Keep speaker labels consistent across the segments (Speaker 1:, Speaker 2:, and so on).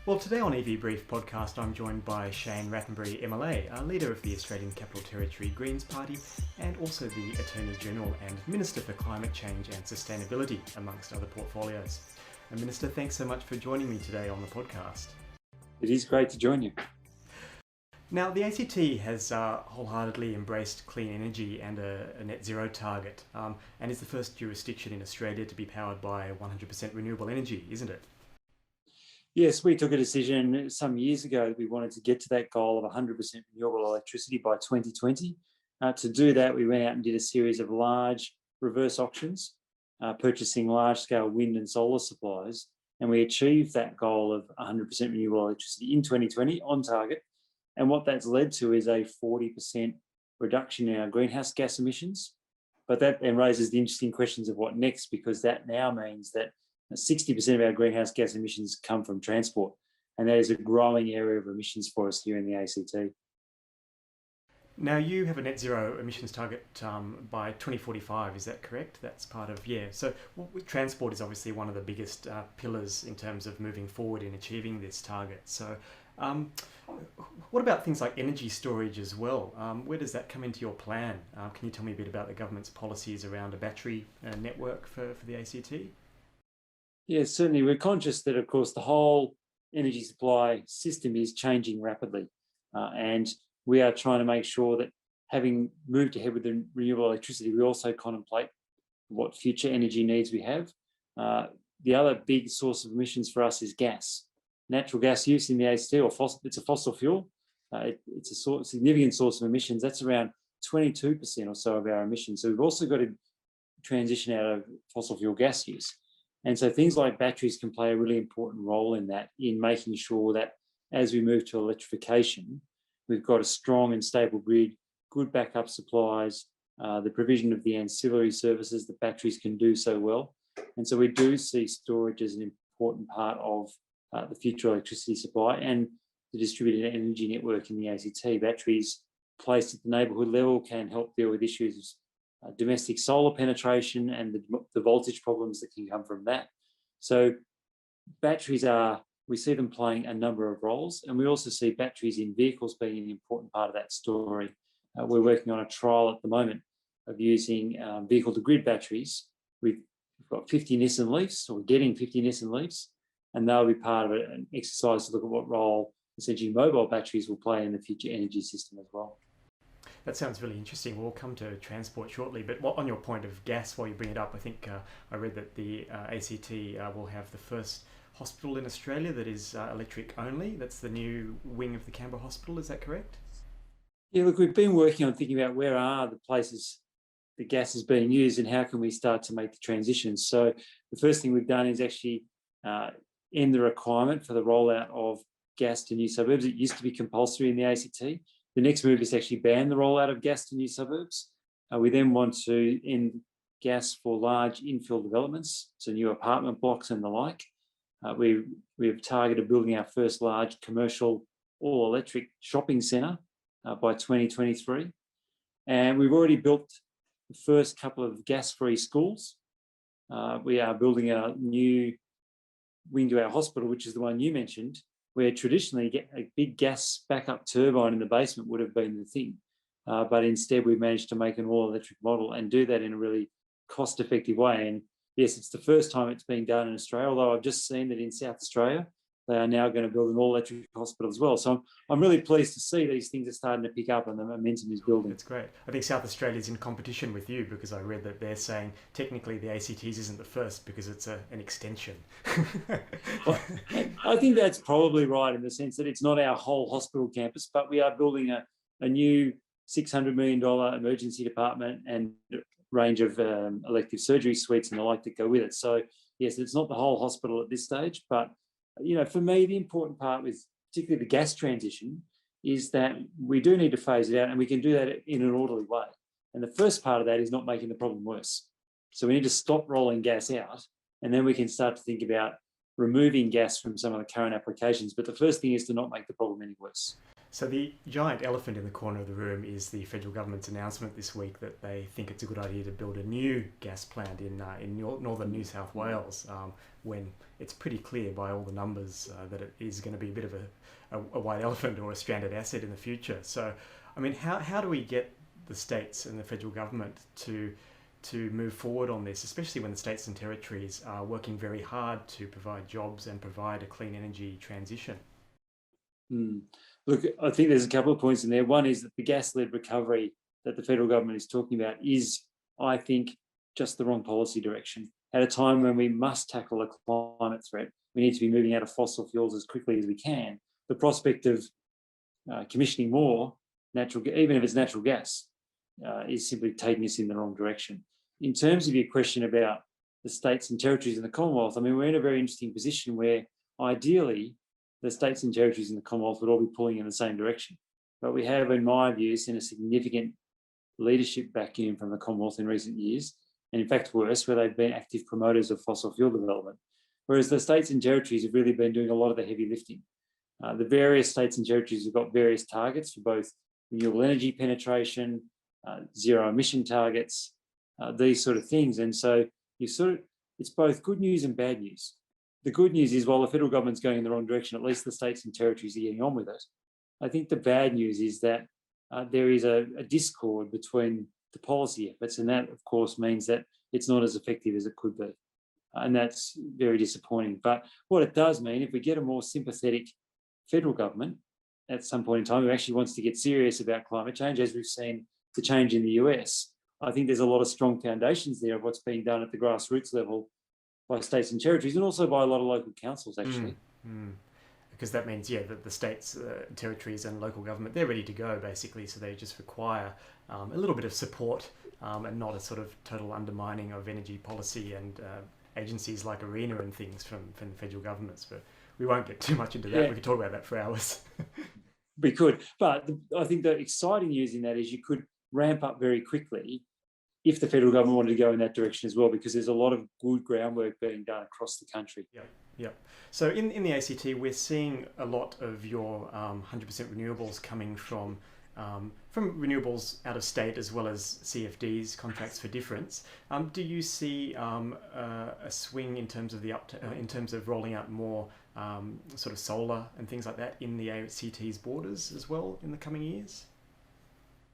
Speaker 1: Well, today on EV Brief podcast, I'm joined by Shane Rattenbury MLA, leader of the Australian Capital Territory Greens Party, and also the Attorney General and Minister for Climate Change and Sustainability, amongst other portfolios. And Minister, thanks so much for joining me today on the podcast.
Speaker 2: It is great to join you.
Speaker 1: Now, the ACT has wholeheartedly embraced clean energy and a net zero target, and is the first jurisdiction in Australia to be powered by 100% renewable energy, isn't it?
Speaker 2: Yes, we took a decision some years ago that we wanted to get to that goal of 100% renewable electricity by 2020. To do that, we went out and did a series of large reverse auctions, purchasing large-scale wind and solar supplies, and we achieved that goal of 100% renewable electricity in 2020 on target. And what that's led to is a 40% reduction in our greenhouse gas emissions. But that then raises the interesting questions of what next, because that now means that 60% of our greenhouse gas emissions come from transport, and that is a growing area of emissions for us here in the ACT.
Speaker 1: Now, you have a net zero emissions target by 2045, is that correct? That's part of, So transport is obviously one of the biggest pillars in terms of moving forward in achieving this target. So what about things like energy storage as well? Where does that come into your plan? Can you tell me a bit about the government's policies around a battery network for the ACT?
Speaker 2: Yes, certainly. We're conscious that, of course, the whole energy supply system is changing rapidly. And we are trying to make sure that, having moved ahead with the renewable electricity, we also contemplate what future energy needs we have. The other big source of emissions for us is gas. Natural gas use in the ACT, it's a fossil fuel. It's a significant source of emissions. That's around 22% or so of our emissions. So we've also got to transition out of fossil fuel gas use. And so things like batteries can play a really important role in that, in making sure that as we move to electrification, we've got a strong and stable grid, good backup supplies, the provision of the ancillary services that batteries can do so well. And so we do see storage as an important part of the future electricity supply and the distributed energy network in the ACT. Batteries placed at the neighbourhood level can help deal with issues of domestic solar penetration and the voltage problems that can come from that. So batteries we see them playing a number of roles, and we also see batteries in vehicles being an important part of that story. We're working on a trial at the moment of using vehicle-to-grid batteries. We've got 50 Nissan Leafs, or we're getting 50 Nissan Leafs, and they'll be part of an exercise to look at what role essentially mobile batteries will play in the future energy system as well.
Speaker 1: That sounds really interesting. We'll come to transport shortly, but on your point of gas, while you bring it up, I think I read that the ACT will have the first hospital in Australia that is electric only. That's the new wing of the Canberra Hospital, is that correct?
Speaker 2: Yeah, look, we've been working on thinking about where are the places the gas is being used and how can we start to make the transition. So the first thing we've done is actually end the requirement for the rollout of gas to new suburbs. It used to be compulsory in the ACT. The next move is to actually ban the rollout of gas to new suburbs. We then want to end gas for large infill developments, so new apartment blocks and the like. We've targeted building our first large commercial all-electric shopping centre by 2023. And we've already built the first couple of gas-free schools. We are building a new wing to our hospital, which is the one you mentioned, where traditionally a big gas backup turbine in the basement would have been the thing. But instead, we've managed to make an all-electric model and do that in a really cost-effective way. And yes, it's the first time it's being done in Australia, although I've just seen that in South Australia, they are now going to build an all-electric hospital as well. So I'm really pleased to see these things are starting to pick up and the momentum is building.
Speaker 1: That's great. I think South Australia's in competition with you, because I read that they're saying technically the ACTs isn't the first because it's an extension.
Speaker 2: Well, I think that's probably right, in the sense that it's not our whole hospital campus, but we are building a new $600 million emergency department and range of elective surgery suites and the like that go with it. So yes, it's not the whole hospital at this stage, but for me, the important part with particularly the gas transition is that we do need to phase it out, and we can do that in an orderly way. And the first part of that is not making the problem worse. So we need to stop rolling gas out, and then we can start to think about removing gas from some of the current applications. But the first thing is to not make the problem any worse.
Speaker 1: So the giant elephant in the corner of the room is the federal government's announcement this week that they think it's a good idea to build a new gas plant in northern New South Wales, when it's pretty clear by all the numbers that it is going to be a bit of a white elephant or a stranded asset in the future. So, I mean, how do we get the states and the federal government to move forward on this, especially when the states and territories are working very hard to provide jobs and provide a clean energy transition?
Speaker 2: Look, I think there's a couple of points in there. One is that the gas-led recovery that the federal government is talking about is, I think, just the wrong policy direction. At a time when we must tackle a climate threat, we need to be moving out of fossil fuels as quickly as we can. The prospect of commissioning more natural, even if it's natural gas, is simply taking us in the wrong direction. In terms of your question about the states and territories in the Commonwealth, I mean, we're in a very interesting position where ideally the states and territories in the Commonwealth would all be pulling in the same direction. But we have, in my view, seen a significant leadership vacuum from the Commonwealth in recent years, and in fact worse, where they've been active promoters of fossil fuel development, whereas the states and territories have really been doing a lot of the heavy lifting. The various states and territories have got various targets for both renewable energy penetration, zero emission targets, these sort of things. And so it's both good news and bad news. The good news is, while the federal government's going in the wrong direction, at least the states and territories are getting on with it. I think the bad news is that there is a discord between the policy efforts, and that, of course, means that it's not as effective as it could be. And that's very disappointing. But what it does mean, if we get a more sympathetic federal government at some point in time who actually wants to get serious about climate change, as we've seen the change in the US, I think there's a lot of strong foundations there of what's being done at the grassroots level by states and territories, and also by a lot of local councils, actually.
Speaker 1: Because that means, that the states, territories and local government, they're ready to go, basically, so they just require a little bit of support and not a sort of total undermining of energy policy and agencies like ARENA and things from the federal governments. But we won't get too much into that. We could talk about that for hours.
Speaker 2: We could, but I think the exciting news in that is you could ramp up very quickly if the federal government wanted to go in that direction as well, because there's a lot of good groundwork being done across the country.
Speaker 1: Yeah. So in the ACT, we're seeing a lot of your 100% renewables coming from renewables out of state, as well as CFDs, contracts for difference. Do you see a swing in terms of in terms of rolling out more sort of solar and things like that in the ACT's borders as well in the coming years?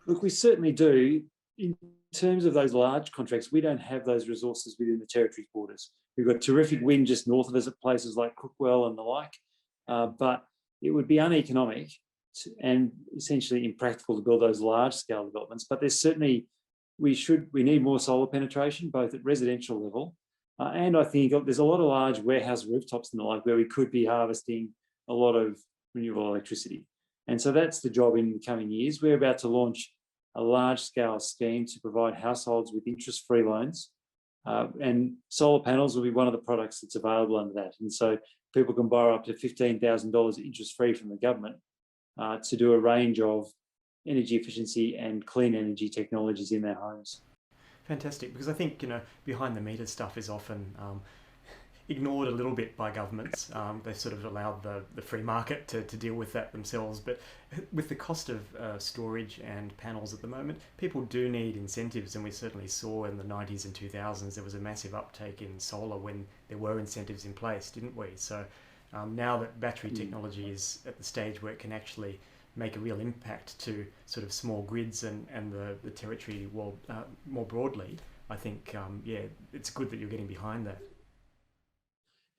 Speaker 2: Look, we certainly do. In terms of those large contracts, we don't have those resources within the territory's borders. We've got terrific wind just north of us at places like Crookwell and the like, but it would be uneconomic and essentially impractical to build those large-scale developments. But there's certainly, we need more solar penetration, both at residential level, and I think there's a lot of large warehouse rooftops and the like where we could be harvesting a lot of renewable electricity. And so that's the job in the coming years. We're about to launch a large-scale scheme to provide households with interest-free loans, and solar panels will be one of the products that's available under that. And so people can borrow up to $15,000 interest-free from the government to do a range of energy efficiency and clean energy technologies in their homes.
Speaker 1: Fantastic, because I think behind the meter stuff is often ignored a little bit by governments. They've sort of allowed the free market to deal with that themselves. But with the cost of storage and panels at the moment, people do need incentives, and we certainly saw in the 90s and 2000s there was a massive uptake in solar when there were incentives in place, didn't we? So now that battery technology is at the stage where it can actually make a real impact to sort of small grids and the territory more broadly, I think, it's good that you're getting behind that.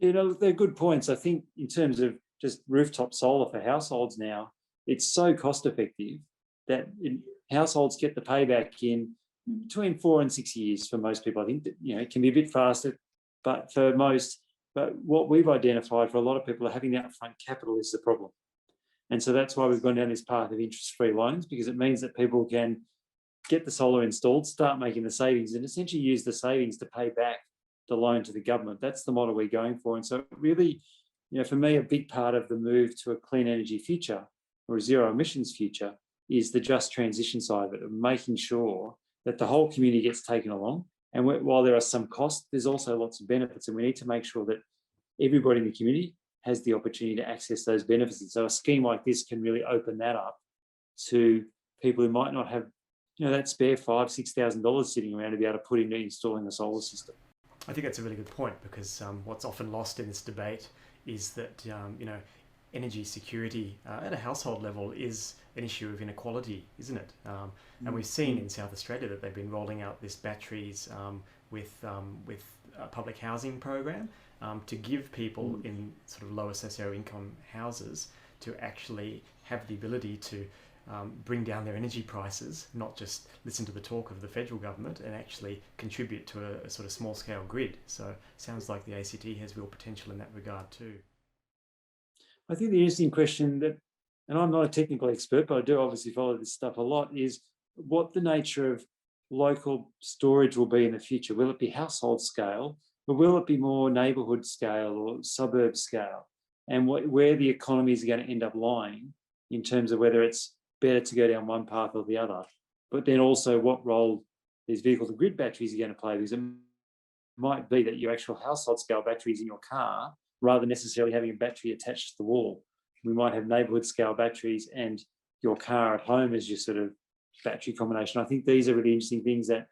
Speaker 2: They're good points. I think in terms of just rooftop solar for households now, it's so cost effective that households get the payback in between 4 and 6 years for most people. I think that, it can be a bit faster, but for most, but what we've identified for a lot of people are having that upfront capital is the problem. And so that's why we've gone down this path of interest-free loans, because it means that people can get the solar installed, start making the savings, and essentially use the savings to pay back the loan to the government. That's the model we're going for. And so really, for me, a big part of the move to a clean energy future or a zero emissions future is the just transition side of it, of making sure that the whole community gets taken along. And while there are some costs, there's also lots of benefits, and we need to make sure that everybody in the community has the opportunity to access those benefits. And so a scheme like this can really open that up to people who might not have, that spare $5,000, $6,000 sitting around to be able to put into installing a solar system.
Speaker 1: I think that's a really good point, because what's often lost in this debate is that energy security at a household level is an issue of inequality, isn't it? And we've seen in South Australia that they've been rolling out this batteries with a public housing program to give people in sort of lower socio-income houses to actually have the ability to bring down their energy prices, not just listen to the talk of the federal government, and actually contribute to a sort of small-scale grid. So sounds like the ACT has real potential in that regard too.
Speaker 2: I think the interesting question that, and I'm not a technical expert, but I do obviously follow this stuff a lot, is what the nature of local storage will be in the future. Will it be household scale, or will it be more neighbourhood scale or suburb scale? And where the economies are going to end up lying in terms of whether it's better to go down one path or the other, but then also what role these vehicles and grid batteries are going to play, because it might be that your actual household scale batteries in your car, rather than necessarily having a battery attached to the wall, we might have neighbourhood scale batteries and your car at home as your sort of battery combination. I think these are really interesting things that,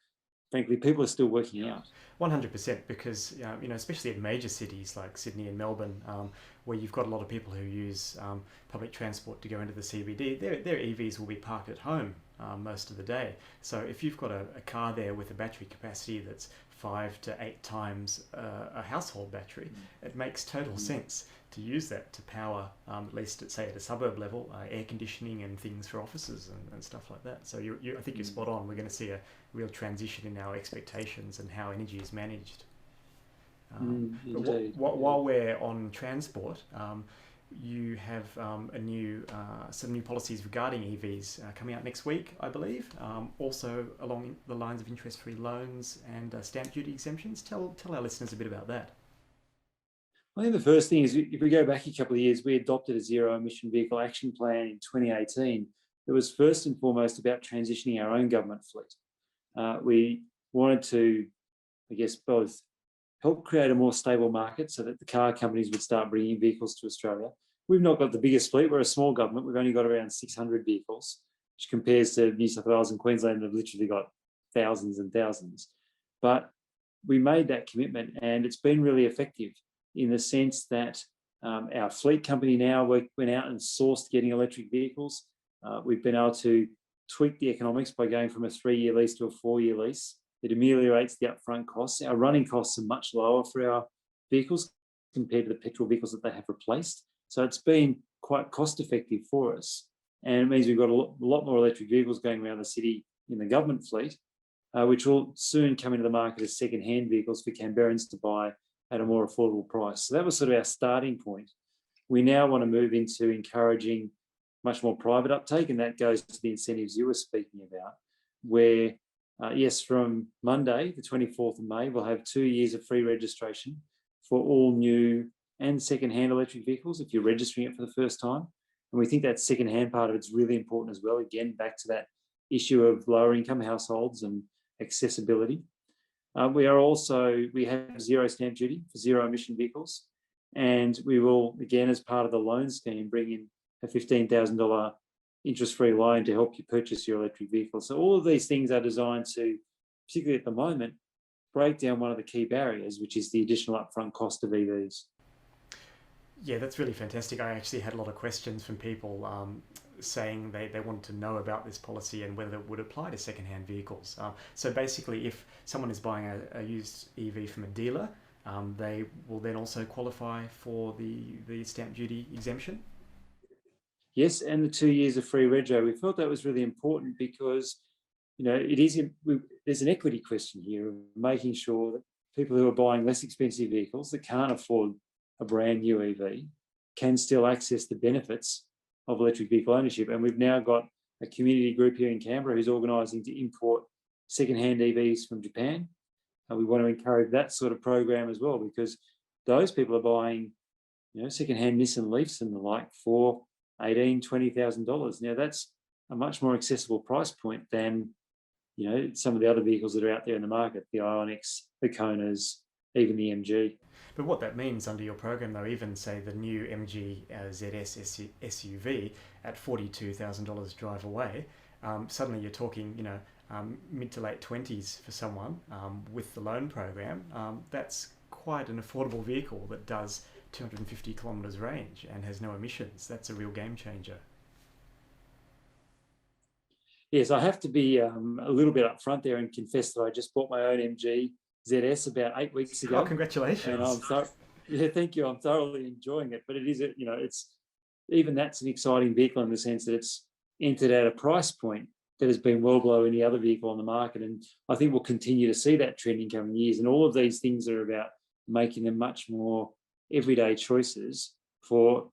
Speaker 2: frankly, people are still working out.
Speaker 1: 100%, because especially in major cities like Sydney and Melbourne, where you've got a lot of people who use public transport to go into the CBD, their EVs will be parked at home most of the day. So if you've got a car there with a battery capacity that's 5 to 8 times a household battery, it makes total sense to use that to power, at least at a suburb level, air conditioning and things for offices and stuff like that. So I think you're spot on. We're going to see a real transition in our expectations and how energy is managed. While we're on transport, you have some new policies regarding EVs coming out next week, I believe. Also along the lines of interest-free loans and stamp duty exemptions. Tell our listeners a bit about that.
Speaker 2: I think the first thing is, if we go back a couple of years, we adopted a zero-emission vehicle action plan in 2018 that was first and foremost about transitioning our own government fleet. We wanted to, I guess, both help create a more stable market so that the car companies would start bringing vehicles to Australia. We've not got the biggest fleet. We're a small government. We've only got around 600 vehicles, which compares to New South Wales and Queensland that have literally got thousands and thousands. But we made that commitment, and it's been really effective in the sense that our fleet company now went out and sourced getting electric vehicles. We've been able to tweak the economics by going from a 3-year lease to a 4-year lease. It ameliorates the upfront costs. Our running costs are much lower for our vehicles compared to the petrol vehicles that they have replaced. So it's been quite cost effective for us. And it means we've got a lot more electric vehicles going around the city in the government fleet, which will soon come into the market as second-hand vehicles for Canberrans to buy at a more affordable price. So that was sort of our starting point. We now want to move into encouraging much more private uptake, and that goes to the incentives you were speaking about, where, yes, from Monday, the 24th of May, we'll have 2 years of free registration for all new and second-hand electric vehicles if you're registering it for the first time. And we think that second-hand part of it's really important as well. Again, back to that issue of lower-income households and accessibility. We have zero stamp duty for zero-emission vehicles, and we will, again, as part of the loan scheme, bring in a $15,000 interest-free loan to help you purchase your electric vehicle. So all of these things are designed to, particularly at the moment, break down one of the key barriers, which is the additional upfront cost of EVs.
Speaker 1: Yeah, that's really fantastic. I actually had a lot of questions from people saying they wanted to know about this policy and whether it would apply to second-hand vehicles. So basically, if someone is buying a used EV from a dealer, they will then also qualify for the stamp duty exemption?
Speaker 2: Yes, and the 2 years of free rego. We felt that was really important because, there's an equity question here of making sure that people who are buying less expensive vehicles that can't afford a brand new EV can still access the benefits of electric vehicle ownership. And we've now got a community group here in Canberra who's organising to import second-hand EVs from Japan. And we want to encourage that sort of program as well, because those people are buying, second-hand Nissan Leafs and the like for $18,000, $20,000. Now that's a much more accessible price point than, some of the other vehicles that are out there in the market, the Ioniqs, the Konas, even the MG.
Speaker 1: But what that means under your program, though, even say the new MG ZS SUV at $42,000 drive away, suddenly you're talking, mid to late 20s for someone with the loan program, that's quite an affordable vehicle that does 250 kilometres range and has no emissions. That's a real game changer.
Speaker 2: Yes, I have to be a little bit upfront there and confess that I just bought my own MG ZS about 8 weeks ago.
Speaker 1: Oh, congratulations!
Speaker 2: And yeah, thank you. I'm thoroughly enjoying it. But it is, it's even that's an exciting vehicle in the sense that it's entered at a price point that has been well below any other vehicle on the market. And I think we'll continue to see that trend in coming years. And all of these things are about making them much more everyday choices for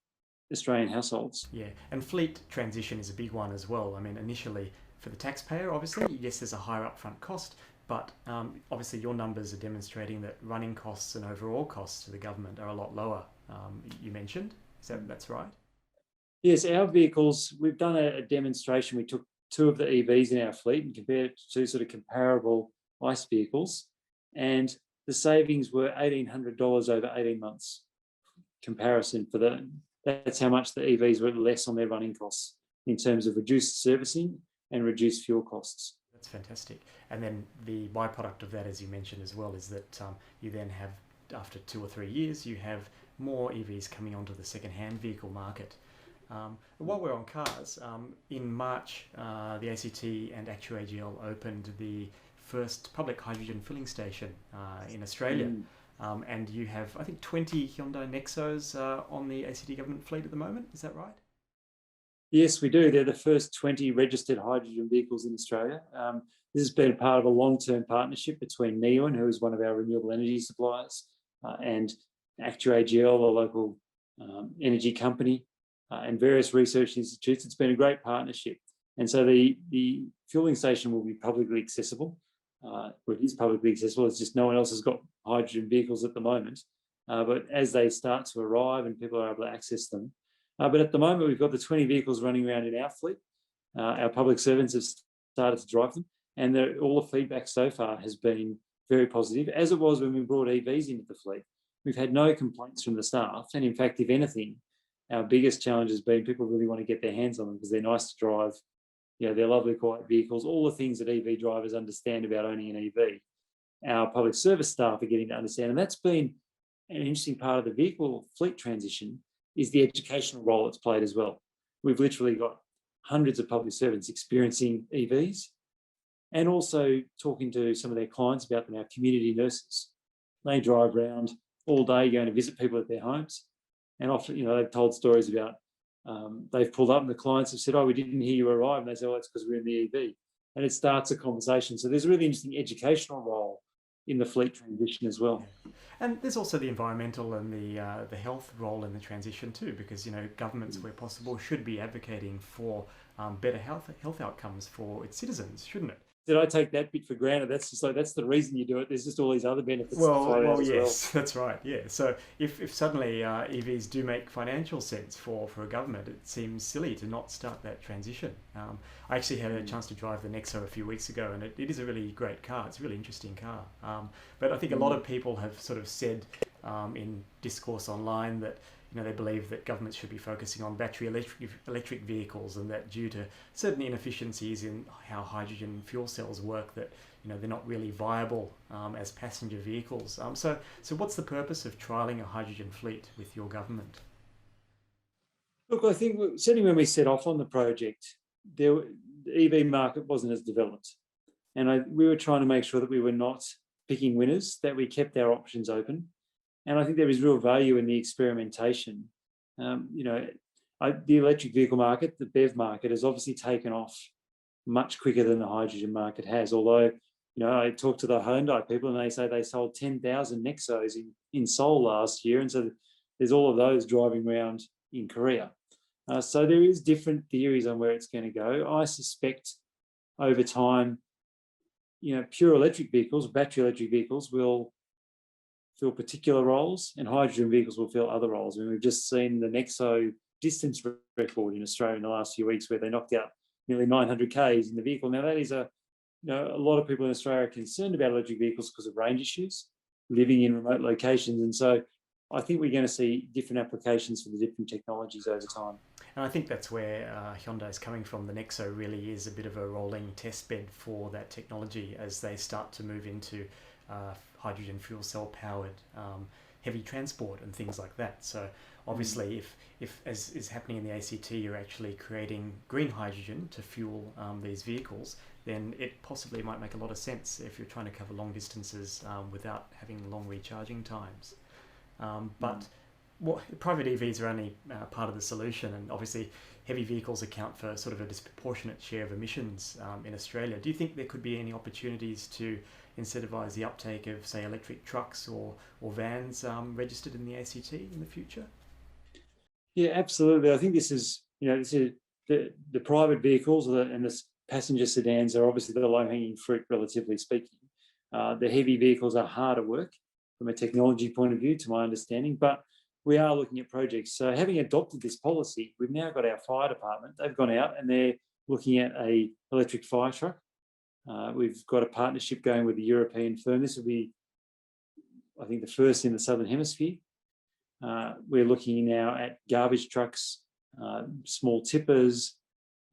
Speaker 2: Australian households.
Speaker 1: Yeah, and fleet transition is a big one as well. I mean, initially for the taxpayer, obviously, yes, there's a higher upfront cost, but obviously your numbers are demonstrating that running costs and overall costs to the government are a lot lower. You mentioned, that's right?
Speaker 2: Yes, our vehicles, we've done a demonstration. We took 2 of the EVs in our fleet and compared it to 2 sort of comparable ICE vehicles, and the savings were $1,800 over 18 months comparison for that's how much the EVs were less on their running costs in terms of reduced servicing and reduced fuel costs.
Speaker 1: That's fantastic. And then the byproduct of that, as you mentioned as well, is that you then have, after 2 or 3 years, you have more EVs coming onto the second-hand vehicle market. While we're on cars, in March, the ACT and ActuAGL opened the first public hydrogen filling station in Australia. And you have, I think, 20 Hyundai Nexos on the ACT government fleet at the moment. Is that right?
Speaker 2: Yes, we do. They're the first 20 registered hydrogen vehicles in Australia. This has been a part of a long-term partnership between Neoen, who is one of our renewable energy suppliers, and ActuAGL, a local energy company, and various research institutes. It's been a great partnership. And so the fueling station will be publicly accessible. It is publicly accessible. It's just no one else has got hydrogen vehicles at the moment. But as they start to arrive and people are able to access them. But at the moment, we've got the 20 vehicles running around in our fleet. Our public servants have started to drive them. And all the feedback so far has been very positive, as it was when we brought EVs into the fleet. We've had no complaints from the staff. And in fact, if anything, our biggest challenge has been people really want to get their hands on them because they're nice to drive. They're lovely, quiet vehicles, all the things that EV drivers understand about owning an EV. Our public service staff are getting to understand. And that's been an interesting part of the vehicle fleet transition, is the educational role it's played as well. We've literally got hundreds of public servants experiencing EVs and also talking to some of their clients about them, our community nurses. They drive around all day going to visit people at their homes. And often, they've told stories about they've pulled up and the clients have said, "Oh, we didn't hear you arrive." And they say, "Oh, it's because we're in the EV." And it starts a conversation. So there's a really interesting educational role in the fleet transition as well.
Speaker 1: And there's also the environmental and the health role in the transition too, because governments, where possible, should be advocating for better health outcomes for its citizens, shouldn't it?
Speaker 2: Did I take that bit for granted? That's the reason you do it. There's just all these other benefits.
Speaker 1: Well, yes, that's right. Yeah. So if suddenly EVs do make financial sense for a government, it seems silly to not start that transition. I actually had a chance to drive the Nexo a few weeks ago, and it is a really great car. It's a really interesting car. But I think a lot of people have sort of said in discourse online that they believe that governments should be focusing on battery electric vehicles, and that due to certain inefficiencies in how hydrogen fuel cells work, that they're not really viable as passenger vehicles. So what's the purpose of trialling a hydrogen fleet with your government?
Speaker 2: Look, I think certainly when we set off on the project, the EV market wasn't as developed, and we were trying to make sure that we were not picking winners, that we kept our options open. And I think there is real value in the experimentation. The electric vehicle market, the BEV market, has obviously taken off much quicker than the hydrogen market has. Although, I talked to the Hyundai people and they say they sold 10,000 Nexos in Seoul last year. And so there's all of those driving around in Korea. So there is different theories on where it's going to go. I suspect over time, pure electric vehicles, battery electric vehicles will fill particular roles and hydrogen vehicles will fill other roles. I mean, we've just seen the Nexo distance record in Australia in the last few weeks where they knocked out nearly 900 Ks in the vehicle. Now that is a lot of people in Australia are concerned about electric vehicles because of range issues, living in remote locations. And so I think we're going to see different applications for the different technologies over time.
Speaker 1: And I think that's where Hyundai is coming from. The Nexo really is a bit of a rolling test bed for that technology as they start to move into hydrogen fuel cell powered heavy transport and things like that. So obviously, if as is happening in the ACT, you're actually creating green hydrogen to fuel these vehicles, then it possibly might make a lot of sense if you're trying to cover long distances without having long recharging times. But private EVs are only part of the solution, and obviously heavy vehicles account for sort of a disproportionate share of emissions in Australia. Do you think there could be any opportunities to incentivise the uptake of, say, electric trucks or vans registered in the ACT in the future?
Speaker 2: Yeah, absolutely. I think this is the private vehicles and the passenger sedans are obviously the low-hanging fruit, relatively speaking. The heavy vehicles are harder work from a technology point of view, to my understanding, but we are looking at projects. So having adopted this policy, we've now got our fire department. They've gone out and they're looking at an electric fire truck. We've got a partnership going with a European firm. This will be, I think, the first in the Southern Hemisphere. We're looking now at garbage trucks, small tippers.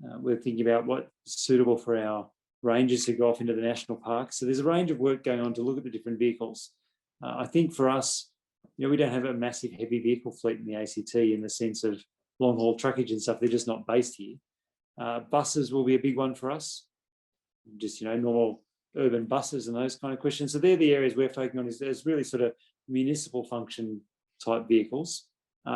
Speaker 2: We're thinking about what's suitable for our rangers who go off into the national parks. So there's a range of work going on to look at the different vehicles. I think for us, we don't have a massive heavy vehicle fleet in the ACT in the sense of long haul truckage and stuff. They're just not based here. Buses will be a big one for us. Just, normal urban buses and those kind of questions. So they're the areas we're focusing on. Is really sort of municipal function type vehicles,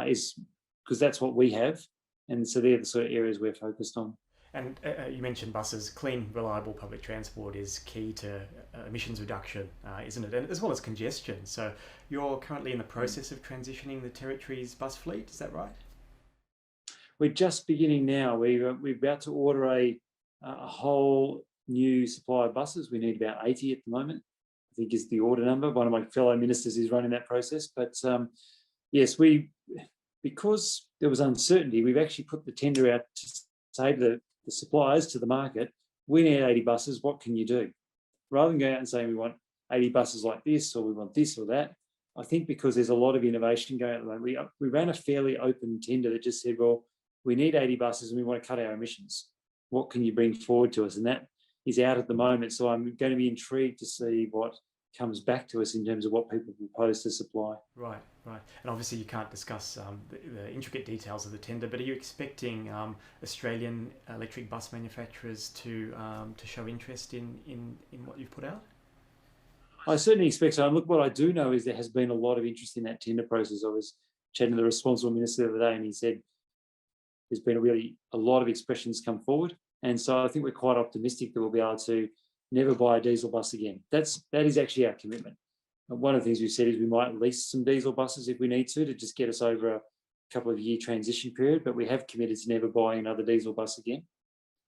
Speaker 2: is because that's what we have. And so they're the sort of areas we're focused on.
Speaker 1: And you mentioned buses. Clean, reliable public transport is key to emissions reduction, isn't it? And as well as congestion. So you're currently in the process of transitioning the Territory's bus fleet, is that right?
Speaker 2: We're just beginning now. We're about to order a whole new supply of buses. We need about 80 at the moment, I think is the order number. One of my fellow ministers is running that process. But yes, because there was uncertainty, we've actually put the tender out to say to the suppliers, to the market, we need 80 buses, what can you do? Rather than going out and saying we want 80 buses like this, or we want this or that, I think because there's a lot of innovation going on at the moment, we ran a fairly open tender that just said, well, we need 80 buses and we want to cut our emissions. What can you bring forward to us? And that is out at the moment. So I'm going to be intrigued to see what comes back to us in terms of what people propose to supply.
Speaker 1: Right. And obviously you can't discuss the intricate details of the tender, but are you expecting Australian electric bus manufacturers to show interest in what you've put out?
Speaker 2: I certainly expect so. And look, what I do know is there has been a lot of interest in that tender process. I was chatting to the responsible minister the other day and he said there's been a lot of expressions come forward. And so I think we're quite optimistic that we'll be able to never buy a diesel bus again. That is actually our commitment. And one of the things we've said is we might lease some diesel buses if we need to just get us over a couple of year transition period, but we have committed to never buying another diesel bus again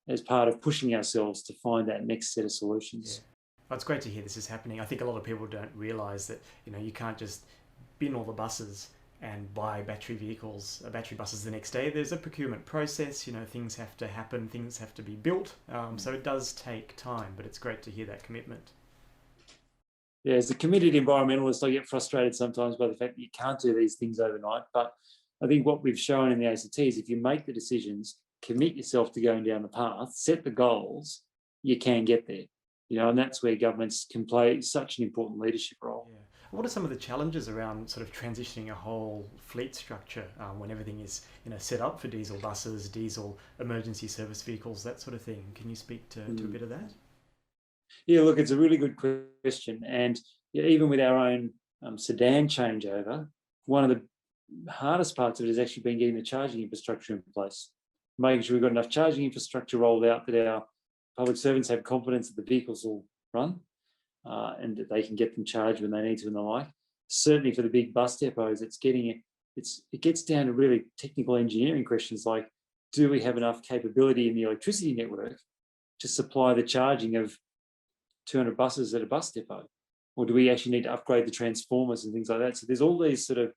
Speaker 2: as part of pushing ourselves to find that next set of solutions.
Speaker 1: Yeah. Well, it's great to hear this is happening. I think a lot of people don't realise that you can't just bin all the buses and buy battery buses the next day. There's a procurement process, things have to happen, things have to be built. So it does take time, but it's great to hear that commitment.
Speaker 2: Yeah, as a committed environmentalist, I get frustrated sometimes by the fact that you can't do these things overnight. But I think what we've shown in the ACT is if you make the decisions, commit yourself to going down the path, set the goals, you can get there. And that's where governments can play such an important leadership role.
Speaker 1: Yeah. What are some of the challenges around sort of transitioning a whole fleet structure when everything is set up for diesel buses, diesel emergency service vehicles, that sort of thing? Can you speak to a bit of that?
Speaker 2: Yeah, look, it's a really good question. And even with our own sedan changeover, one of the hardest parts of it has actually been getting the charging infrastructure in place, making sure we've got enough charging infrastructure rolled out that our public servants have confidence that the vehicles will run and that they can get them charged when they need to and the like. Certainly for the big bus depots, it gets down to really technical engineering questions like, do we have enough capability in the electricity network to supply the charging of 200 buses at a bus depot? Or do we actually need to upgrade the transformers and things like that? So there's all these sort of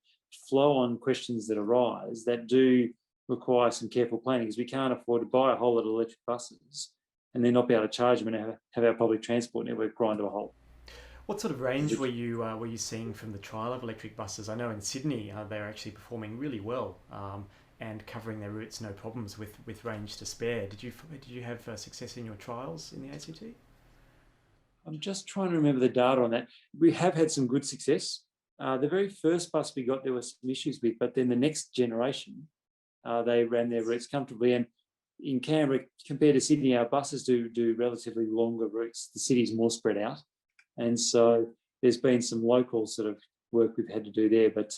Speaker 2: flow-on questions that arise that do require some careful planning, because we can't afford to buy a whole lot of electric buses and then not be able to charge them and have our public transport network grind to a halt.
Speaker 1: What sort of range were you seeing from the trial of electric buses? I know in Sydney they're actually performing really well and covering their routes no problems with range to spare. Did you have success in your trials in the ACT?
Speaker 2: I'm just trying to remember the data on that. We have had some good success. The very first bus we got, there were some issues with, but then the next generation, they ran their routes comfortably. And in Canberra, compared to Sydney, our buses do relatively longer routes. The city's more spread out. And so there's been some local sort of work we've had to do there. But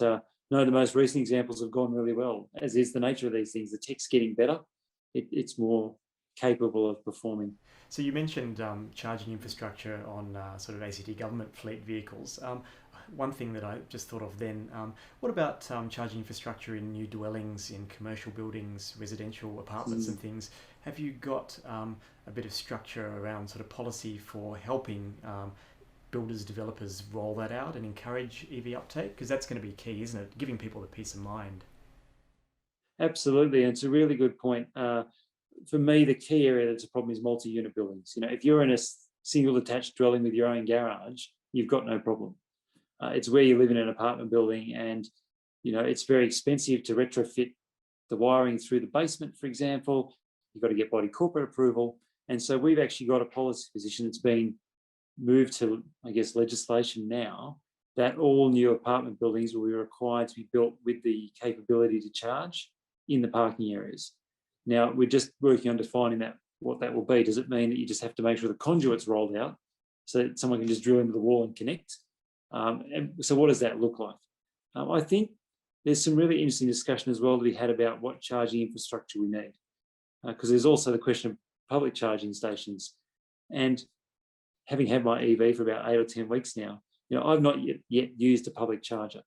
Speaker 2: no, the most recent examples have gone really well, as is the nature of these things. The tech's getting better. It's more capable of performing.
Speaker 1: So you mentioned charging infrastructure on sort of ACT government fleet vehicles. One thing that I just thought of then, what about charging infrastructure in new dwellings, in commercial buildings, residential apartments and things? Have you got a bit of structure around sort of policy for helping builders, developers roll that out and encourage EV uptake? Because that's going to be key, isn't it? Giving people the peace of mind.
Speaker 2: Absolutely, and it's a really good point. For me, the key area that's a problem is multi-unit buildings. If you're in a single detached dwelling with your own garage, you've got no problem. It's where you live in an apartment building and, it's very expensive to retrofit the wiring through the basement, for example. You've got to get body corporate approval. And so we've actually got a policy position that's been moved to, I guess, legislation now that all new apartment buildings will be required to be built with the capability to charge in the parking areas. Now, we're just working on defining what that will be. Does it mean that you just have to make sure the conduit's rolled out so that someone can just drill into the wall and connect? And so what does that look like? I think there's some really interesting discussion as well to be had about what charging infrastructure we need. Because there's also the question of public charging stations. And having had my EV for about 8 or 10 weeks now, I've not yet used a public charger.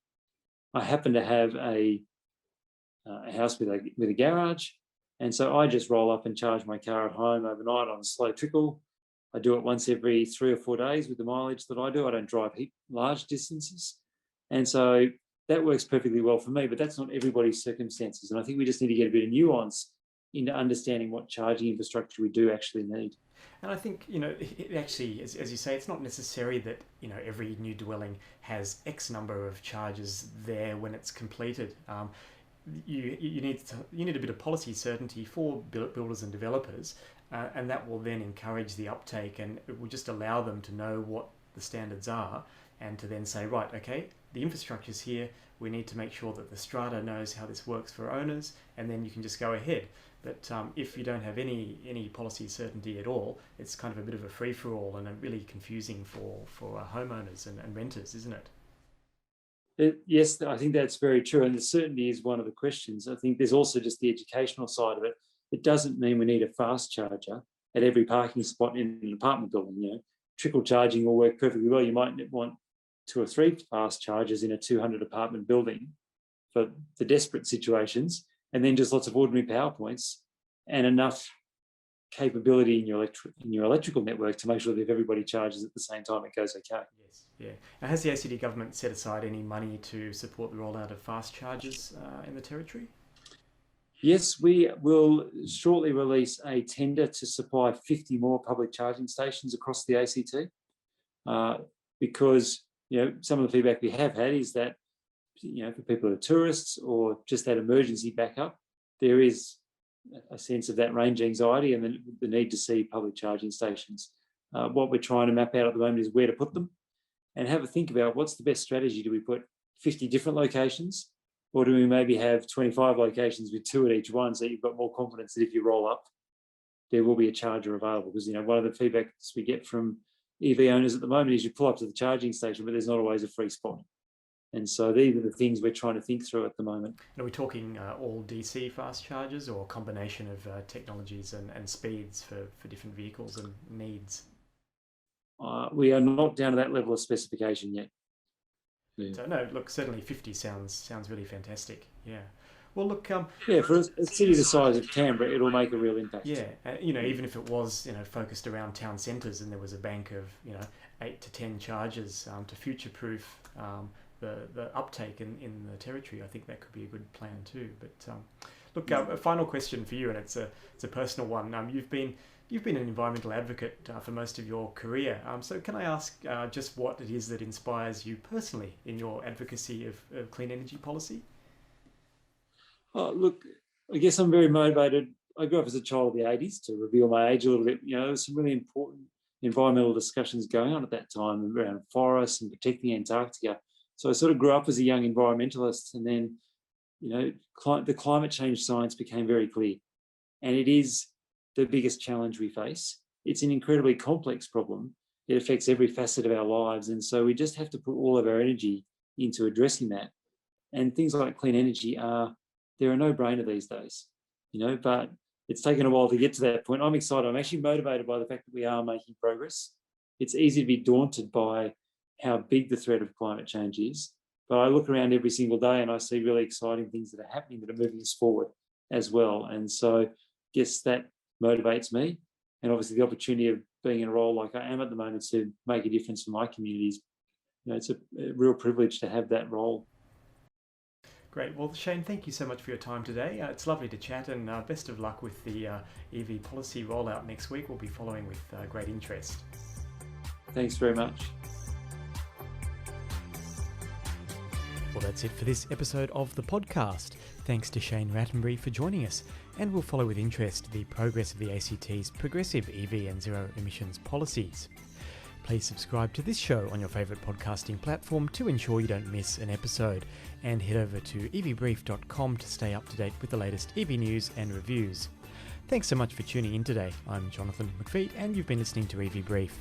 Speaker 2: I happen to have a house with a garage. And so I just roll up and charge my car at home overnight on a slow trickle. I do it once every 3 or 4 days with the mileage that I do. I don't drive large distances. And so that works perfectly well for me, but that's not everybody's circumstances. And I think we just need to get a bit of nuance into understanding what charging infrastructure we do actually need.
Speaker 1: And I think, it actually, as you say, it's not necessary that, every new dwelling has X number of charges there when it's completed. You need a bit of policy certainty for builders and developers, and that will then encourage the uptake, and it will just allow them to know what the standards are and to then say, right, okay, the infrastructure's here, we need to make sure that the strata knows how this works for owners, and then you can just go ahead. But if you don't have any policy certainty at all, it's kind of a bit of a free-for-all and really confusing for homeowners and renters, isn't it?
Speaker 2: Yes, I think that's very true. And the certainty is one of the questions. I think there's also just the educational side of it. It doesn't mean we need a fast charger at every parking spot in an apartment building. Trickle charging will work perfectly well. You might want 2 or 3 fast chargers in a 200 apartment building for the desperate situations, and then just lots of ordinary power points and enough capability in your electrical network to make sure that if everybody charges at the same time, it goes okay.
Speaker 1: Yes, yeah. Now, has the ACT government set aside any money to support the rollout of fast chargers in the Territory?
Speaker 2: Yes, we will shortly release a tender to supply 50 more public charging stations across the ACT, because some of the feedback we have had is that for people who are tourists or just that emergency backup, there is a sense of that range anxiety and the need to see public charging stations. What we're trying to map out at the moment is where to put them and have a think about what's the best strategy. Do we put 50 different locations, or do we maybe have 25 locations with 2 at each one, so you've got more confidence that if you roll up, there will be a charger available? Because one of the feedbacks we get from EV owners at the moment is you pull up to the charging station, but there's not always a free spot. And so these are the things we're trying to think through at the moment.
Speaker 1: Are we talking all DC fast chargers, or a combination of technologies and speeds for different vehicles and needs?
Speaker 2: We are not down to that level of specification yet.
Speaker 1: Yeah. So no, look, certainly 50 sounds really fantastic. Yeah. Well, look.
Speaker 2: For a city the size of Canberra, it'll make a real impact.
Speaker 1: Yeah, even if it was focused around town centres and there was a bank of 8 to 10 chargers to future-proof the uptake in the Territory, I think that could be a good plan too. But Look, a final question for you, and it's a personal one. You've been an environmental advocate for most of your career. So can I ask just what it is that inspires you personally in your advocacy of clean energy policy?
Speaker 2: Oh, look, I guess I'm very motivated. I grew up as a child of the 80s, to reveal my age a little bit. There was some really important environmental discussions going on at that time around forests and protecting Antarctica. So I sort of grew up as a young environmentalist, and then, the climate change science became very clear. And it is the biggest challenge we face. It's an incredibly complex problem. It affects every facet of our lives. And so we just have to put all of our energy into addressing that. And things like clean energy they're a no-brainer these days, but it's taken a while to get to that point. I'm excited. I'm actually motivated by the fact that we are making progress. It's easy to be daunted by how big the threat of climate change is, but I look around every single day and I see really exciting things that are happening that are moving us forward as well. And so I guess that motivates me. And obviously the opportunity of being in a role like I am at the moment to make a difference for my communities, it's a real privilege to have that role.
Speaker 1: Great. Well, Shane, thank you so much for your time today. It's lovely to chat, and best of luck with the EV policy rollout next week. We'll be following with great interest.
Speaker 2: Thanks very much.
Speaker 1: Well, that's it for this episode of the podcast. Thanks to Shane Rattenbury for joining us, and we'll follow with interest the progress of the ACT's progressive EV and zero emissions policies. Please subscribe to this show on your favourite podcasting platform to ensure you don't miss an episode, and head over to evbrief.com to stay up to date with the latest EV news and reviews. Thanks so much for tuning in today. I'm Jonathan McPhee, and you've been listening to EV Brief.